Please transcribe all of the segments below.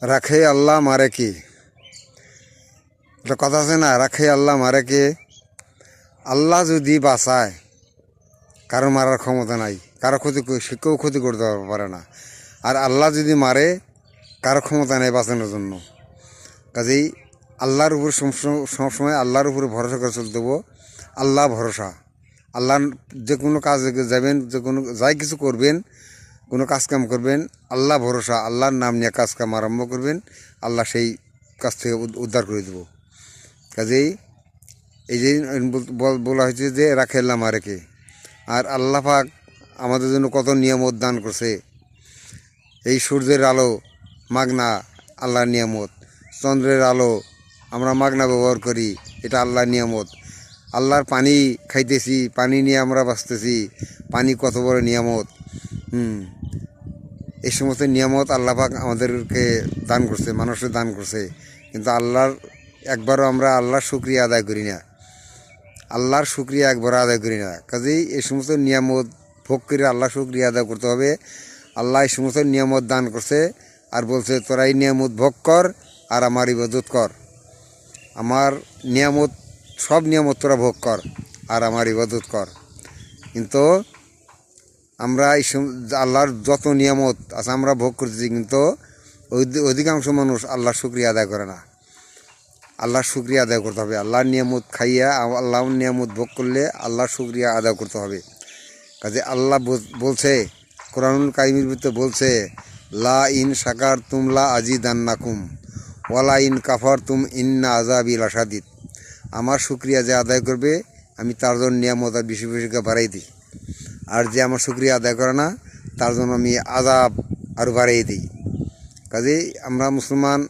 রাখে আল্লাহ মারে কে? একটা কথা আছে না, রাখে আল্লাহ মারে কে? আল্লাহ যদি বাঁচায়, কারো মারার ক্ষমতা নাই, কারো কেউ ক্ষতি করতে পারে না। আর আল্লাহ যদি মারে, কারো ক্ষমতা নেই বাঁচানোর জন্য। কাজেই আল্লাহর উপর সবসময় আল্লাহর উপরে ভরসা করে চলতে দেবো। আল্লাহ ভরসা। আল্লাহ যে কোনো কাজে যাবেন, যে কোনো যাই কিছু করবেন, কোনো কাজকাম করবেন, আল্লাহ ভরসা, আল্লাহর নাম নিয়ে কাজকাম আরম্ভ করবেন, আল্লাহ সেই কাজ থেকে উদ্ধার করে দেবো। কাজেই এই যে বলা হয়েছে যে রাখে আল্লাহ মারেকে। আর আল্লাহ পাক আমাদের জন্য কত নিয়ামত দান করছে। এই সূর্যের আলো মাগনা, আল্লাহর নিয়ামত। চন্দ্রের আলো আমরা মাগনা ব্যবহার করি, এটা আল্লাহর নিয়ামত। আল্লাহর পানি খাইতেছি, পানি নিয়ে আমরা বাঁচতেছি, পানি কত বড় নিয়ামত। এই সমস্ত নিয়ামত আল্লাহ পাক আমাদেরকে দান করছে, মানুষের দান করছে। কিন্তু আল্লাহর একবারও আমরা আল্লাহর শুকরিয়া আদায় করি না, আল্লাহর শুকরিয়া একবারও আদায় করি না। কাজেই এই সমস্ত নিয়ামত ভোগ করে আল্লাহ শুকরিয়া আদায় করতে হবে। আল্লাহ এই সমস্ত নিয়ামত দান করছে আর বলছে, তোরা এই নিয়ামত ভোগ কর আর আমার ইবাদত কর। আমার নিয়ামত, সব নিয়ামত তোরা ভোগ কর আর আমার ইবাদত কর। কিন্তু আমরা এই আল্লাহর যত নিয়ামত আছে আমরা ভোগ করতেছি, কিন্তু অধিকাংশ মানুষ আল্লাহর শুকরিয়া আদায় করে না। আল্লাহর শুকরিয়া আদায় করতে হবে। আল্লাহর নিয়ামত খাইয়া, আল্লাহর নিয়ামত ভোগ করলে আল্লাহর শুকরিয়া আদায় করতে হবে। কাজে আল্লাহ বলছে, কোরআনুল কারিমের ভিতরে বলছে, লা ইন শাকার তুম লা আজিদান্নাকুম ওয়ালা ইন কাফার তুম ইন্না আযাবি লাশাদীদ। আমার শুকরিয়া যে আদায় করবে, আমি তার জন্য নিয়ামত আর বেশি বেশি বাড়াই দিই। আর যে আমার শুকরিয়া আদায় করে না, তার জন্য আমি আযাব আরও বাড়িয়ে দিই। কাজেই আমরা মুসলমান,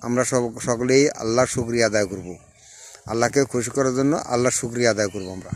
আমরা সকলেই আল্লাহর শুকরিয়া আদায় করব। আল্লাহকে খুশি করার জন্য আল্লাহর শুকরিয়া আদায় করব আমরা।